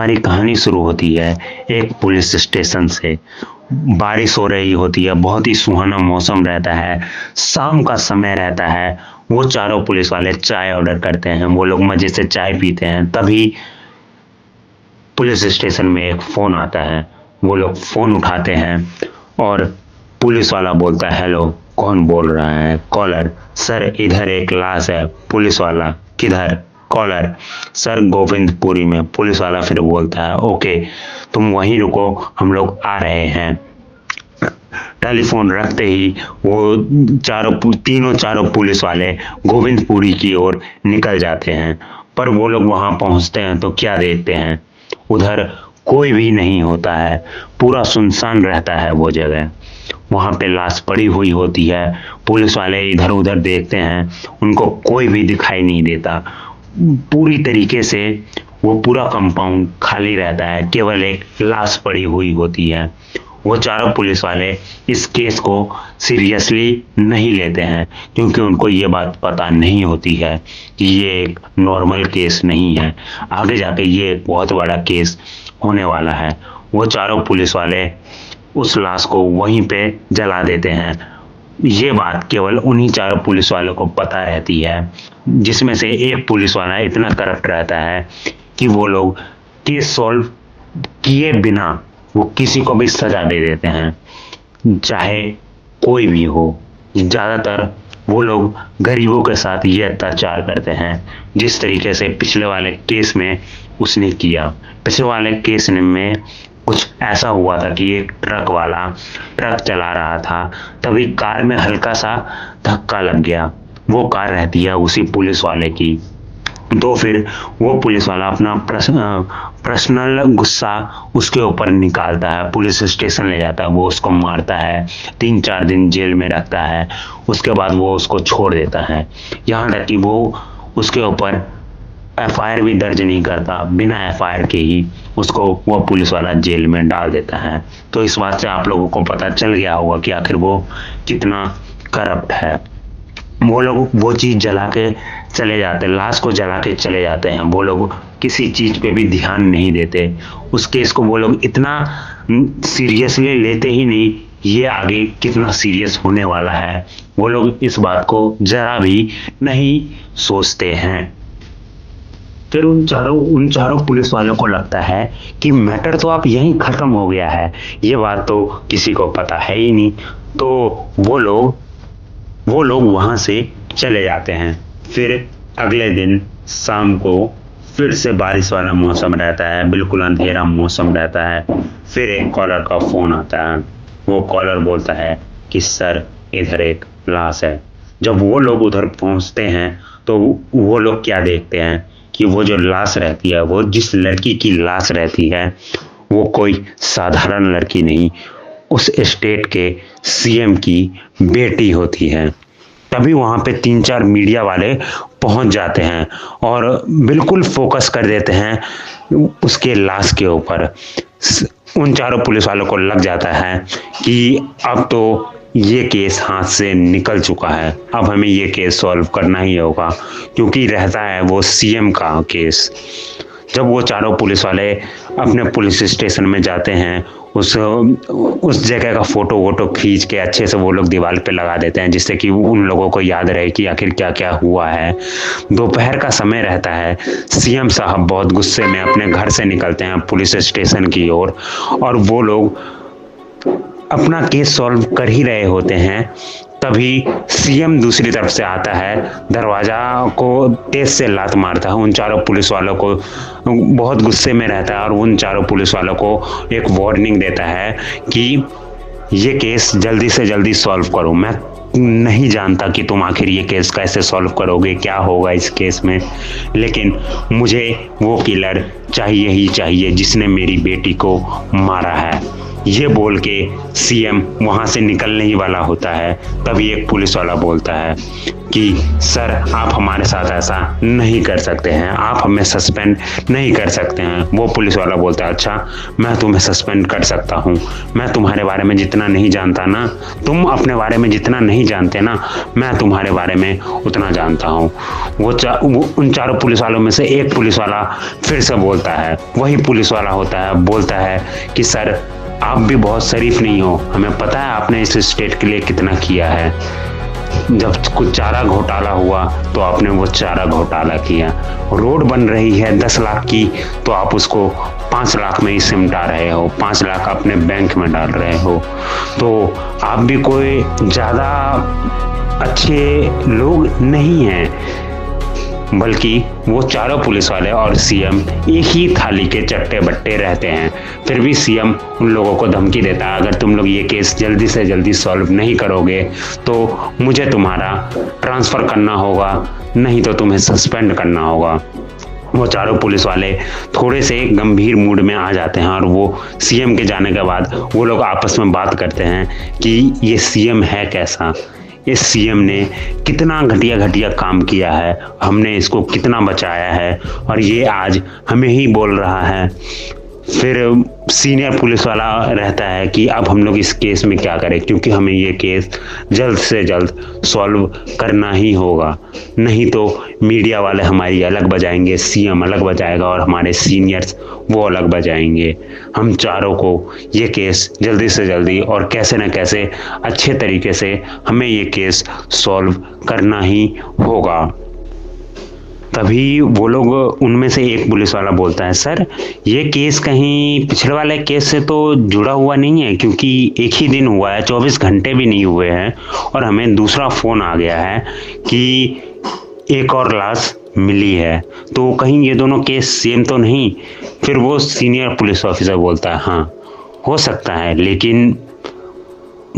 हमारी कहानी शुरू होती है एक पुलिस स्टेशन से। बारिश हो रही होती है, बहुत ही सुहाना मौसम रहता है, शाम का समय रहता है। वो चारों पुलिस वाले चाय ऑर्डर करते हैं, वो लोग मजे से चाय पीते हैं। तभी पुलिस स्टेशन में एक फोन आता है। वो लोग फोन उठाते हैं और पुलिस वाला बोलता है, हेलो, कौन बोल रहा है? कॉलर, सर इधर एक लाश है। पुलिस वाला, किधर? कॉलर, सर गोविंदपुरी में। पुलिस वाला फिर बोलता है, ओके तुम वहीं रुको, हम लोग आ रहे हैं। टेलीफोन रखते ही वो तीनों चारों पुलिस वाले गोविंदपुरी की ओर निकल जाते हैं। पर वो लोग वहां पहुंचते हैं तो क्या देखते हैं, उधर कोई भी नहीं होता है, पूरा सुनसान रहता है वो जगह। वहां पे लाश पड़ी हुई होती है। पुलिस वाले इधर उधर देखते हैं, उनको कोई भी दिखाई नहीं देता। पूरी तरीके से वो पूरा कंपाउंड खाली रहता है, केवल एक लाश पड़ी हुई होती है। वो चारों पुलिस वाले इस केस को सीरियसली नहीं लेते हैं, क्योंकि उनको ये बात पता नहीं होती है कि ये एक नॉर्मल केस नहीं है, आगे जाके ये एक बहुत बड़ा केस होने वाला है। वो चारों पुलिस वाले उस लाश को वहीं पे जला देते हैं। ये बात केवल उन्हीं चारों पुलिस वालों को पता रहती है, जिसमें से एक पुलिस वाला इतना करप्ट रहता है कि वो लोग केस सॉल्व किए बिना वो किसी को भी सजा दे देते हैं, चाहे कोई भी हो। ज्यादातर वो लोग गरीबों के साथ ये अत्याचार करते हैं, जिस तरीके से पिछले वाले केस में उसने किया। पिछले वाले केस में कुछ ऐसा हुआ था कि एक ट्रक वाला ट्रक चला रहा था, तभी कार में हल्का सा धक्का लग गया। वो कार रहती है उसी पुलिस वाले की। तो फिर वो पुलिस वाला अपना पर्सनल गुस्सा उसके ऊपर निकालता है, पुलिस स्टेशन ले जाता है, वो उसको मारता है, 3-4 दिन जेल में रखता है। उसके बाद वो उसको छोड़ देता है, यहाँ तक कि वो उसके ऊपर एफआईआर भी दर्ज नहीं करता, बिना एफआईआर के ही उसको वो पुलिस वाला जेल में डाल देता है। तो इस बात से आप लोगों को पता चल गया होगा कि आखिर वो कितना करप्ट है। वो लोग वो चीज जला के चले जाते, लाश को जला के चले जाते हैं। वो लोग किसी चीज पे भी ध्यान नहीं देते, उस केस को वो लोग इतना सीरियसली लेते ही नहीं, ये आगे कितना सीरियस होने वाला है वो लोग इस बात को जरा भी नहीं सोचते हैं। फिर उन चारों पुलिस वालों को लगता है कि मैटर तो अब यहीं खत्म हो गया है, ये बात तो किसी को पता है ही नहीं। तो वो लोग वहां से चले जाते हैं। फिर अगले दिन शाम को फिर से बारिश वाला मौसम रहता है, बिल्कुल अंधेरा मौसम रहता है। फिर एक कॉलर का फोन आता है। वो कॉलर बोलता है कि सर इधर एक लाश है। जब वो लोग उधर पहुंचते हैं तो वो लोग क्या देखते हैं कि वो जो लाश रहती है, वो जिस लड़की की लाश रहती है, वो कोई साधारण लड़की नहीं, उस स्टेट के सीएम की बेटी होती है। तभी वहां पे 3-4 मीडिया वाले पहुंच जाते हैं और बिल्कुल फोकस कर देते हैं उसके लाश के ऊपर। उन चारों पुलिस वालों को लग जाता है कि अब तो ये केस हाथ से निकल चुका है, अब हमें ये केस सॉल्व करना ही होगा, क्योंकि रहता है वो सीएम का केस। जब वो चारों पुलिस वाले अपने पुलिस स्टेशन में जाते हैं, उस जगह का फोटो खींच के अच्छे से वो लोग दीवार पे लगा देते हैं, जिससे कि उन लोगों को याद रहे कि आखिर क्या क्या हुआ है। दोपहर का समय रहता है। सीएम साहब बहुत गुस्से में अपने घर से निकलते हैं पुलिस स्टेशन की ओर, और वो लोग अपना केस सॉल्व कर ही रहे होते हैं। तभी सीएम दूसरी तरफ से आता है, दरवाजा को तेज से लात मारता है। उन चारों पुलिस वालों को बहुत गुस्से में रहता है और उन चारों पुलिस वालों को एक वार्निंग देता है कि ये केस जल्दी से जल्दी सॉल्व करो। मैं नहीं जानता कि तुम आखिर ये केस कैसे सॉल्व करोगे, क्या होगा इस केस में, लेकिन मुझे वो किलर चाहिए ही चाहिए जिसने मेरी बेटी को मारा है। ये बोल के सीएम वहां से निकलने ही वाला होता है। तभी एक पुलिस वाला बोलता है, कि सर आप हमारे साथ ऐसा नहीं कर सकते हैं, आप हमें सस्पेंड नहीं कर सकते हैं। वो पुलिस वाला बोलता है अच्छा मैं तुम्हें सस्पेंड कर सकता हूँ, मैं तुम्हारे बारे में जितना नहीं जानता ना, तुम अपने बारे में जितना नहीं जानते ना, मैं तुम्हारे बारे में उतना जानता हूँ। वो उन चारों पुलिस वालों में से एक पुलिस वाला फिर से बोलता है, वही पुलिस वाला होता है, बोलता है कि सर आप भी बहुत शरीफ नहीं हो, हमें पता है आपने इस स्टेट के लिए कितना किया है। जब कुछ चारा घोटाला हुआ तो आपने वो चारा घोटाला किया, रोड बन रही है 10 लाख की तो आप उसको 5 लाख में ही सिमटा रहे हो, 5 लाख अपने बैंक में डाल रहे हो। तो आप भी कोई ज़्यादा अच्छे लोग नहीं हैं, बल्कि वो चारों पुलिस वाले और सीएम एक ही थाली के चट्टे बट्टे रहते हैं। फिर भी सीएम उन लोगों को धमकी देता है अगर तुम लोग ये केस जल्दी से जल्दी सॉल्व नहीं करोगे तो मुझे तुम्हारा ट्रांसफ़र करना होगा, नहीं तो तुम्हें सस्पेंड करना होगा। वो चारों पुलिस वाले थोड़े से गंभीर मूड में आ जाते हैं और वो सीएम के जाने के बाद वो लोग आपस में बात करते हैं कि ये सीएम है कैसा, इस सीएम ने कितना घटिया घटिया काम किया है, हमने इसको कितना बचाया है और ये आज हमें ही बोल रहा है। फिर सीनियर पुलिस वाला रहता है कि अब हम लोग इस केस में क्या करें, क्योंकि हमें ये केस जल्द से जल्द सॉल्व करना ही होगा, नहीं तो मीडिया वाले हमारी अलग बजाएंगे, सीएम अलग बजाएगा और हमारे सीनियर्स वो अलग बजाएंगे। हम चारों को ये केस जल्दी से जल्दी और कैसे न कैसे अच्छे तरीके से हमें ये केस सॉल्व करना ही होगा। तभी वो लोग, उनमें से एक पुलिस वाला बोलता है सर ये केस कहीं पिछले वाले केस से तो जुड़ा हुआ नहीं है, क्योंकि एक ही दिन हुआ है, 24 घंटे भी नहीं हुए हैं और हमें दूसरा फ़ोन आ गया है कि एक और लाश मिली है, तो कहीं ये दोनों केस सेम तो नहीं। फिर वो सीनियर पुलिस ऑफिसर बोलता है हाँ हो सकता है, लेकिन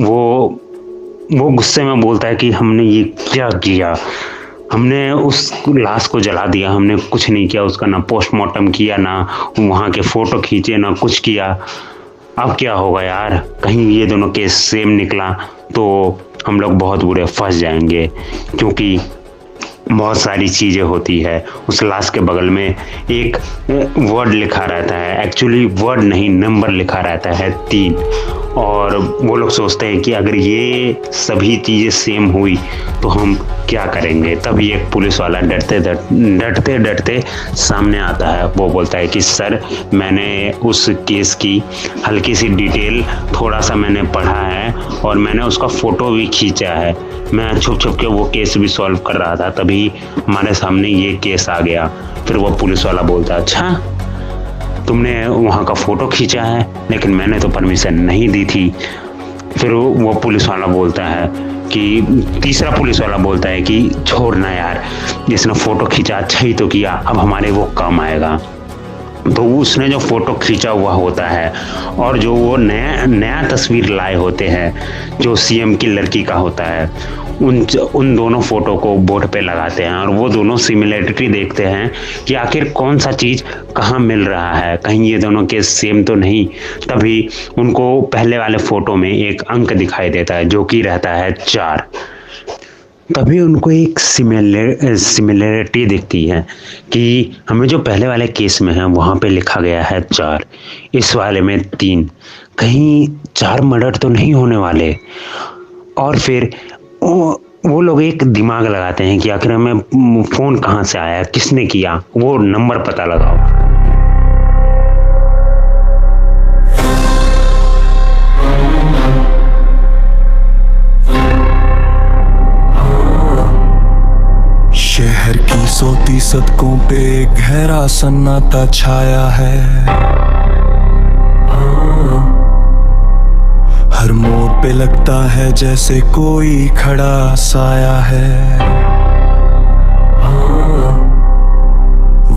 वो गुस्से में बोलता है कि हमने ये क्या किया, हमने उस लाश को जला दिया, हमने कुछ नहीं किया, उसका ना पोस्टमार्टम किया, ना वहाँ के फ़ोटो खींचे, ना कुछ किया। अब क्या होगा यार, कहीं ये दोनों केस सेम निकला तो हम लोग बहुत बुरे फंस जाएंगे, क्योंकि बहुत सारी चीज़ें होती है। उस लाश के बगल में एक वर्ड लिखा रहता है, एक्चुअली वर्ड नहीं नंबर लिखा रहता है 3, और वो लोग सोचते हैं कि अगर ये सभी चीज़ें सेम हुई तो हम क्या करेंगे। तभी एक पुलिस वाला डरते डरते सामने आता है। वो बोलता है कि सर मैंने उस केस की हल्की सी डिटेल थोड़ा सा मैंने पढ़ा है और मैंने उसका फ़ोटो भी खींचा है, मैं छुप छुप के वो केस भी सॉल्व कर रहा था, तभी हमारे सामने ये केस आ गया। फिर वो पुलिस वाला बोलता है अच्छा तुमने वहाँ का फ़ोटो खींचा है, लेकिन मैंने तो परमिशन नहीं दी थी। फिर वो पुलिस वाला बोलता है कि तीसरा पुलिस वाला बोलता है कि छोड़ना यार, जिसने फ़ोटो खींचा अच्छा ही तो किया, अब हमारे वो काम आएगा। तो उसने जो फ़ोटो खींचा हुआ होता है और जो वो नया तस्वीर लाए होते हैं जो सीएम की लड़की का होता है, उन दोनों फ़ोटो को बोर्ड पे लगाते हैं और वो दोनों सिमिलरिटी देखते हैं कि आखिर कौन सा चीज़ कहाँ मिल रहा है, कहीं ये दोनों केस सेम तो नहीं। तभी उनको पहले वाले फ़ोटो में एक अंक दिखाई देता है जो कि रहता है 4। तभी उनको एक सिमिलरिटी दिखती है कि हमें जो पहले वाले केस में है वहाँ पे लिखा गया है 4, इस वाले में 3, कहीं 4 मर्डर तो नहीं होने वाले। और फिर वो लोग एक दिमाग लगाते हैं कि आखिर हमें फ़ोन कहाँ से आया, किसने किया, वो नंबर पता लगाओ। शहर की 100 सड़कों पे गहरा सन्नाटा छाया है, हर मोड़ पे लगता है जैसे कोई खड़ा साया है।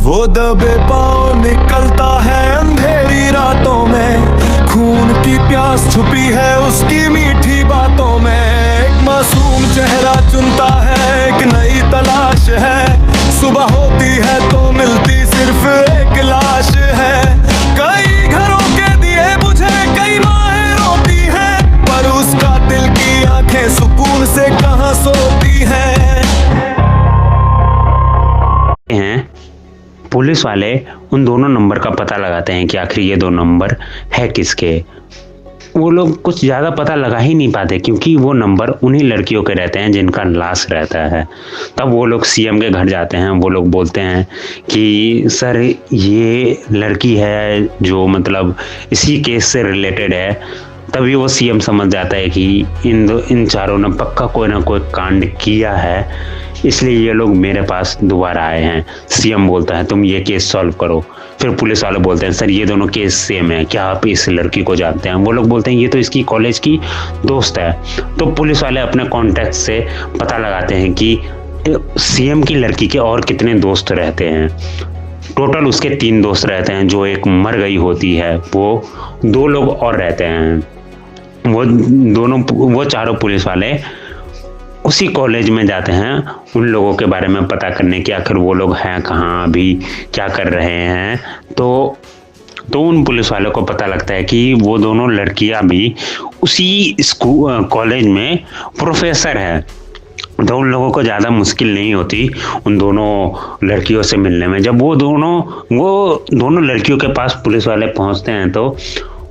वो दबे पाँव निकलता है अंधेरी रातों में, खून की प्यास छुपी है उसकी मीठी बातों में। एक मासूम चेहरा चुनता है, एक नई तलाश है, सुबह होती है तो मिलती सिर्फ एक लाश है। कई घरों के दिए बुझे, कई माहें रोती हैं, पर उसका दिल की आंखें सुकून से कहाँ सोती हैं। पुलिस वाले उन दोनों नंबर का पता लगाते हैं कि आखिर ये 2 नंबर है किसके। वो लोग कुछ ज़्यादा पता लगा ही नहीं पाते क्योंकि वो नंबर उन्हीं लड़कियों के रहते हैं जिनका लाश रहता है। तब वो लोग सीएम के घर जाते हैं। वो लोग बोलते हैं कि सर ये लड़की है जो मतलब इसी केस से रिलेटेड है। तभी वो सीएम समझ जाता है कि इन चारों ने पक्का कोई ना कोई कांड किया है, इसलिए ये लोग मेरे पास दोबारा आए हैं। सीएम बोलता है तुम ये केस सॉल्व करो। फिर पुलिस वाले बोलते हैं सर ये दोनों केस सेम है, क्या आप इस लड़की को जानते हैं? वो लोग बोलते हैं ये तो इसकी कॉलेज की दोस्त है। तो पुलिस वाले अपने कॉन्टैक्ट से पता लगाते हैं कि सीएम की लड़की के और कितने दोस्त रहते हैं। टोटल उसके 3 दोस्त रहते हैं, जो एक मर गई होती है, वो 2 लोग और रहते हैं। वो चारों पुलिस वाले उसी कॉलेज में जाते हैं उन लोगों के बारे में पता करने की आखिर वो लोग हैं कहाँ, अभी क्या कर रहे हैं। तो उन पुलिस वालों को पता लगता है कि वो दोनों लड़कियां भी उसी स्कूल कॉलेज में प्रोफेसर है। तो उन लोगों को ज़्यादा मुश्किल नहीं होती उन दोनों लड़कियों से मिलने में। जब वो दोनों लड़कियों के पास पुलिस वाले पहुंचते हैं तो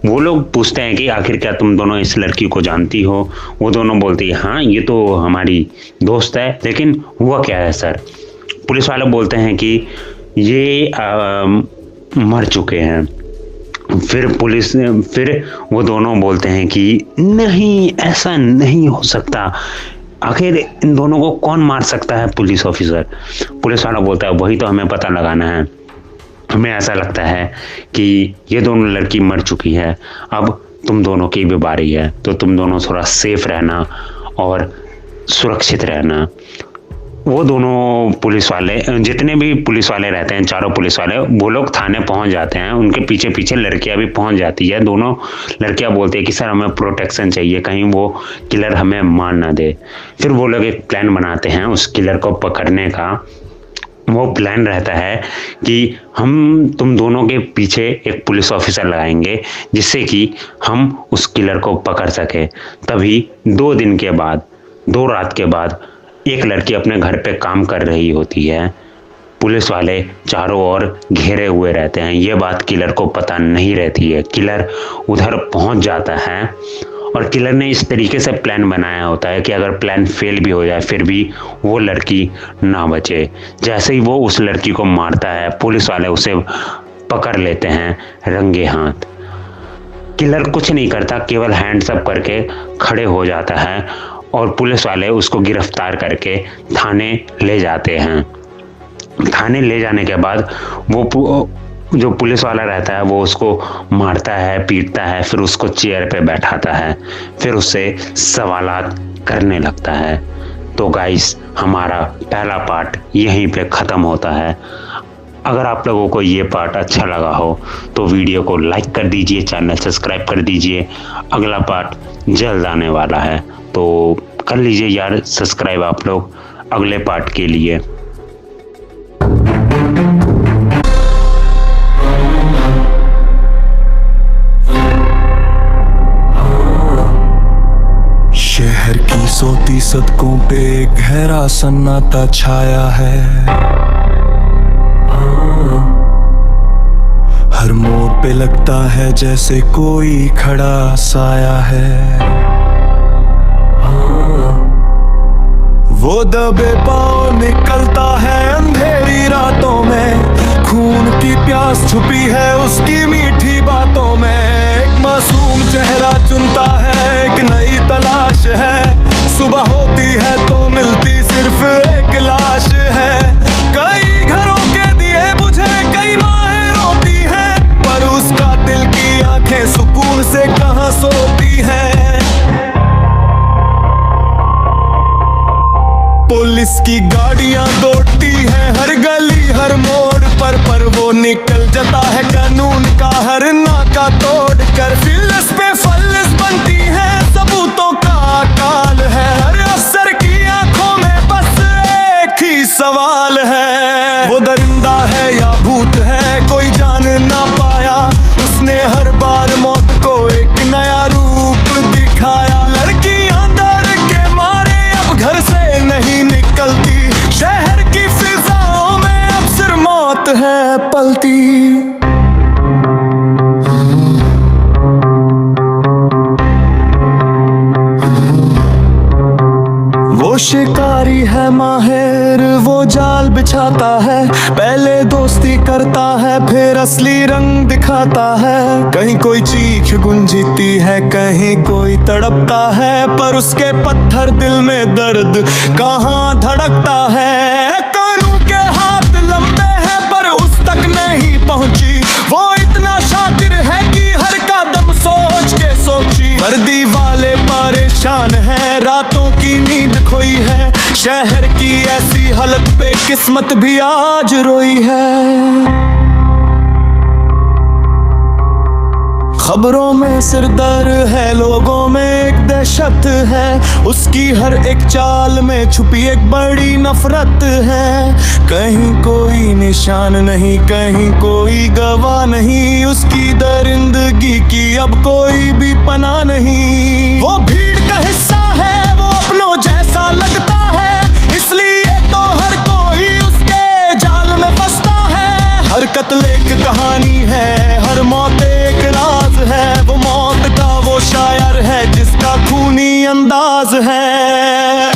वो लोग पूछते हैं कि आखिर क्या तुम दोनों इस लड़की को जानती हो? वो दोनों बोलती है हाँ ये तो हमारी दोस्त है, लेकिन हुआ क्या है सर? पुलिस वाले बोलते हैं कि ये मर चुके हैं। फिर वो दोनों बोलते हैं कि नहीं ऐसा नहीं हो सकता, आखिर इन दोनों को कौन मार सकता है पुलिस ऑफिसर? पुलिस वाला बोलता है वही तो हमें पता लगाना है। हमें ऐसा लगता है कि ये दोनों लड़की मर चुकी है, अब तुम दोनों की भी बारी है, तो तुम दोनों थोड़ा सेफ रहना और सुरक्षित रहना। वो दोनों पुलिस वाले, जितने भी पुलिस वाले रहते हैं, चारों पुलिस वाले, वो लोग थाने पहुंच जाते हैं। उनके पीछे पीछे लड़कियां भी पहुंच जाती है। दोनों लड़कियां बोलती है कि सर हमें प्रोटेक्शन चाहिए, कहीं वो किलर हमें मार ना दे। फिर वो लोग एक प्लान बनाते हैं उस किलर को पकड़ने का। वो प्लान रहता है कि हम तुम दोनों के पीछे एक पुलिस ऑफिसर लगाएंगे जिससे कि हम उस किलर को पकड़ सके। तभी 2 दिन के बाद, 2 रात के बाद एक लड़की अपने घर पे काम कर रही होती है। पुलिस वाले चारों ओर घेरे हुए रहते हैं। ये बात किलर को पता नहीं रहती है। किलर उधर पहुंच जाता है और किलर ने इस तरीके से प्लान बनाया होता है कि अगर प्लान फेल भी हो जाए फिर भी वो लड़की ना बचे। जैसे ही वो उस लड़की को मारता है, पुलिस वाले उसे पकड़ लेते हैं रंगे हाथ। किलर कुछ नहीं करता, केवल हैंड्स अप करके खड़े हो जाता है और पुलिस वाले उसको गिरफ्तार करके थाने ले जाते हैं। थाने ले जाने के बाद वो जो पुलिस वाला रहता है वो उसको मारता है, पीटता है, फिर उसको चेयर पे बैठाता है, फिर उससे सवालात करने लगता है। तो गाइस हमारा पहला पार्ट यहीं पे ख़त्म होता है। अगर आप लोगों को ये पार्ट अच्छा लगा हो तो वीडियो को लाइक कर दीजिए, चैनल सब्सक्राइब कर दीजिए। अगला पार्ट जल्द आने वाला है, तो कर लीजिए यार सब्सक्राइब आप लोग अगले पार्ट के लिए। शहर की 100 सड़कों पे गहरा सन्नाटा छाया है। हर मोड़ पे लगता है जैसे कोई खड़ा साया है। वो दबे पाँव निकलता है अंधेरी रातों में, खून की प्यास छुपी है उसकी मीठी बातों में। एक मासूम चेहरा चुनता है, एक नई तलाश है। सुबह होती है तो मिलती सिर्फ एक लाश है। कई घरों के दिए बुझे, कई माहें रोती हैं, पर उसका दिल की आंखें सुकून से कहाँ सोती हैं। पुलिस की गाड़ियां दौड़ती हैं हर गली हर मोड़ पर वो निकल जाता है कानून का हर नाका तोड़ कर। फिल्स पे फल्स बनती है, सबूतों का अकाल है। हर अफसर की आंखों में बस एक ही सवाल है, वो दरिंदा है या भूत है कोई जान ना पाया। उसने हर बार मौत को एक नया रूप दिखाया। लड़कियां डर के मारे अब घर से नहीं निकलती, शहर की फिजाओं में अब सिर्फ मौत है। वो शिकारी है माहिर, वो जाल बिछाता है, पहले दोस्ती करता है फिर असली रंग दिखाता है। कहीं कोई चीख गुंजीती है, कहीं कोई तड़पता है, पर उसके पत्थर दिल में दर्द कहाँ धड़कता है। कानून के हाथ लंबे हैं पर उस तक नहीं पहुंची, वो इतना शातिर है कि हर कदम सोच के सोची। वर्दी वाले परेशान है, रातों की नींद खोई है, शहर की ऐसी हालत पे किस्मत भी आज रोई है। खबरों में सिरदर है, लोगों में एक दहशत है, उसकी हर एक चाल में छुपी एक बड़ी नफरत है। कहीं कोई निशान नहीं, कहीं कोई गवाह नहीं, उसकी दरिंदगी की अब कोई भी पनाह नहीं। वो भीड़ का हिस्सा है, वो अपनों जैसा लगता है, इसलिए तो हर कोई उसके जाल में फंसता है। हर कत्ल एक कहानी है, हर मौत एक राज है, वो मौत का वो शायर है जिसका खूनी अंदाज है।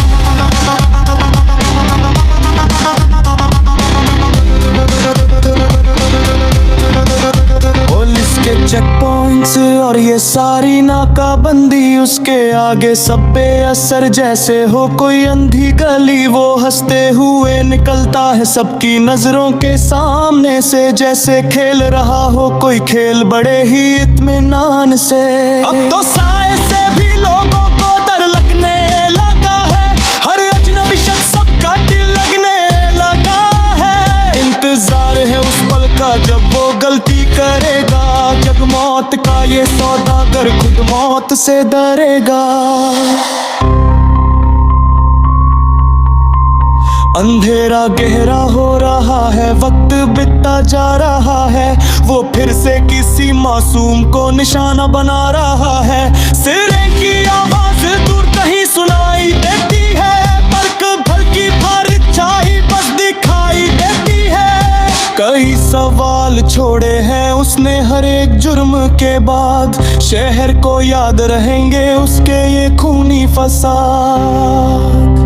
पुलिस के चेक पॉइंट्स और ये सारी नाकाबंदी, उसके आगे सब बेअसर जैसे हो कोई अंधी गली। वो हंसते हुए निकलता है सबकी नजरों के सामने से, जैसे खेल रहा हो कोई खेल बड़े ही इत्मीनान से। अब तो साए से भी लोगों को डर लगने लगा है, हर अजनबी शख्स सबका दिल लगने लगा है। इंतजार है उस पल का जब वो गलती करेगा, जग मौत का ये सौदागर खुद मौत से डरेगा। अंधेरा गहरा हो रहा है, वक्त बीतता जा रहा है, वो फिर से किसी मासूम को निशाना बना रहा है। सिरे की आवाज दूर कहीं सुनाई देती है, बल्क भलकी परछाई बस दिखाई देती है। कई सवाल छोड़े हैं उसने हर एक जुर्म के बाद, शहर को याद रहेंगे उसके ये खूनी फसाद।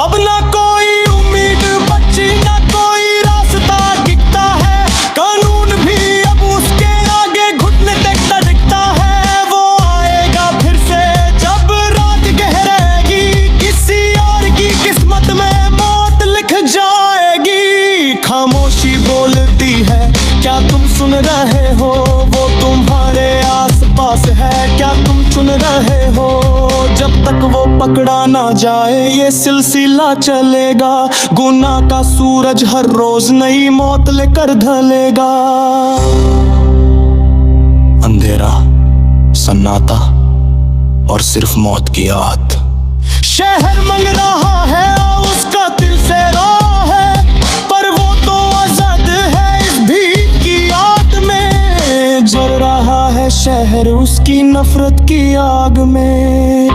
अब ना कोई उम्मीद बची, ना कोई रास्ता दिखता है, कानून भी अब उसके आगे घुटने टेकता दिखता है। वो आएगा फिर से जब रात गहरेगी, किसी और की किस्मत में मौत लिख जाएगी। खामोशी बोलती है क्या तुम सुन रहे हो, वो तुम्हारे आस पास है क्या तुम चुन रहे हो। जब तक वो पकड़ा ना जाए ये सिलसिला चलेगा, गुनाह का सूरज हर रोज नई मौत लेकर ढलेगा। अंधेरा, सन्नाटा और सिर्फ मौत की आहट। शहर मंग रहा है उसका दिल से राह है, पर वो तो आजाद है इस भीड़ की आग में। जल रहा है शहर उसकी नफरत की आग में।